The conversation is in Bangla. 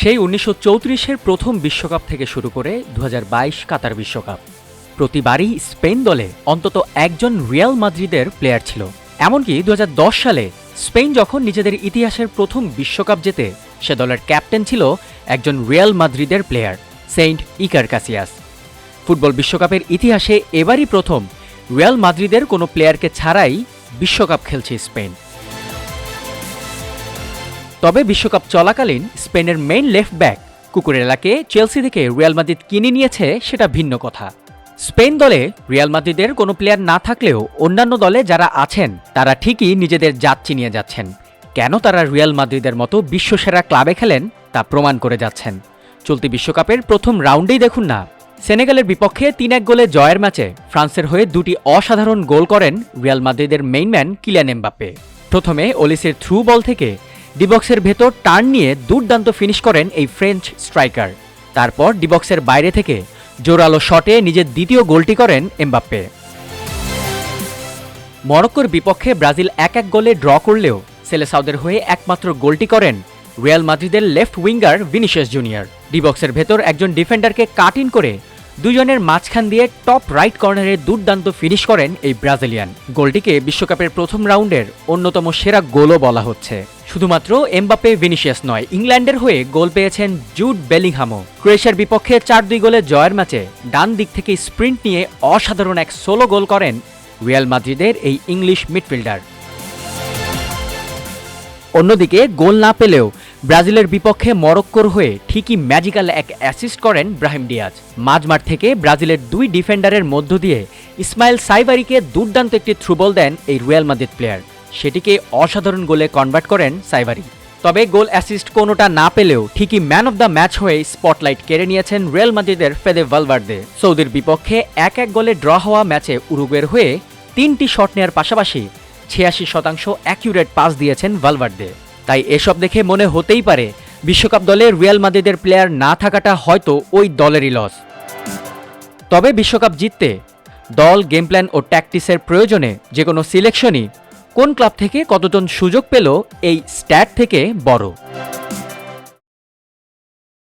সেই ১৯৩৪-এর প্রথম বিশ্বকাপ থেকে শুরু করে ২০২২ কাতার বিশ্বকাপ, প্রতিবারই স্পেন দলে অন্তত একজন রিয়াল মাদ্রিদের প্লেয়ার ছিল। এমনকি ২০১০ সালে স্পেন যখন নিজেদের ইতিহাসের প্রথম বিশ্বকাপ জেতে, সে দলের ক্যাপ্টেন ছিল একজন রিয়াল মাদ্রিদের প্লেয়ার, সেইন্ট ইকার কাসিয়াস। ফুটবল বিশ্বকাপের ইতিহাসে এবারই প্রথম রিয়াল মাদ্রিদের কোনো প্লেয়ারকে ছাড়াই বিশ্বকাপ খেলছে স্পেন। তবে বিশ্বকাপ চলাকালীন স্পেনের মেইন লেফট ব্যাক কুকুরেলাকে চেলসি থেকে রিয়াল মাদ্রিদ কিনে নিয়েছে, সেটা ভিন্ন কথা। স্পেন দলে রিয়াল মাদ্রিদের কোনো প্লেয়ার না থাকলেও অন্যান্য দলে যারা আছেন তারা ঠিকই নিজেদের জাত চিনিয়ে যাচ্ছেন। কেন তারা রিয়াল মাদ্রিদের মতো বিশ্বসেরা ক্লাবে খেলেন তা প্রমাণ করে যাচ্ছেন। চলতি বিশ্বকাপের প্রথম রাউন্ডেই দেখুন না, সেনেগালের বিপক্ষে ৩-১ গোলে জয়ের ম্যাচে ফ্রান্সের হয়ে দুটি অসাধারণ গোল করেন রিয়াল মাদ্রিদের মেইনম্যান কিলিয়ান এমবাপ্পে। প্রথমে ওলিসের থ্রু বল থেকে ডিবক্সের ভেতর টার্ন নিয়ে দুর্দান্ত ফিনিশ করেন এই ফ্রেঞ্চ স্ট্রাইকার। তারপর ডিবক্সের বাইরে থেকে জোরালো শটে নিজের দ্বিতীয় গোলটি করেন এমবাপ্পে। মরক্কোর বিপক্ষে ব্রাজিল ১-১ গোলে ড্র করলেও সেলেসাওদের হয়ে একমাত্র গোলটি করেন রিয়াল মাদ্রিদের লেফট উইঙ্গার ভিনিসিয়াস জুনিয়র। ডিবক্সের ভেতর একজন ডিফেন্ডারকে কাট ইন করে দুজনের মাঝখান দিয়ে টপ রাইট কর্নারে দুর্দান্ত ফিনিশ করেন এই ব্রাজিলিয়ান। গোলটিকে বিশ্বকাপের প্রথম রাউন্ডের অন্যতম সেরা গোলও বলা হচ্ছে। শুধুমাত্র এমবাপ্পে ভিনিসিয়াস নয়, ইংল্যান্ডের হয়ে গোল পেয়েছেন জুড বেলিংহামও। ক্রোয়েশিয়ার বিপক্ষে ৪-২ গোলে জয়ের ম্যাচে ডান দিক থেকে স্প্রিন্ট নিয়ে অসাধারণ এক সোলো গোল করেন রিয়াল মাদ্রিদের এই ইংলিশ মিডফিল্ডার। অন্যদিকে গোল না পেলেও ব্রাজিলের বিপক্ষে মরক্কোর হয়ে ঠিকই ম্যাজিক্যাল এক অ্যাসিস্ট করেন ব্রাহিম ডিয়াজ। মাঝমাঠ থেকে ব্রাজিলের দুই ডিফেন্ডারের মধ্য দিয়ে ইসমাইল সাইভারিকে দুর্দান্ত একটি থ্রুবল দেন এই রিয়াল মাদ্রিদ প্লেয়ার, সেটিকে অসাধারণ গোলে কনভার্ট করেন সাইভারি। তবে গোল অ্যাসিস্ট কোনোটা না পেলেও ঠিকই ম্যান অব দ্য ম্যাচ হয়ে স্পটলাইট কেড়ে নিয়েছেন রিয়াল মাদ্রিদের ফেদে ভালভার্দে। সৌদির বিপক্ষে ১-১ গোলে ড্র হওয়া ম্যাচে উরুগুয়ের হয়ে ৩টি শট নেওয়ার পাশাপাশি ৮৬% অ্যাকিউরেট পাস দিয়েছেন ভালভার্দে। তাই এসব দেখে মনে হতেই পারে বিশ্বকাপ দলে রিয়াল মাদ্রিদের প্লেয়ার না থাকাটা হয়তো ওই দলেরই লস। তবে বিশ্বকাপ জিততে দল, গেম প্ল্যান ও ট্যাকটিক্সের প্রয়োজনে যে কোনো সিলেকশনই কোন ক্লাব থেকে কতজন সুযোগ পেল এই স্ট্যাট থেকে বড়।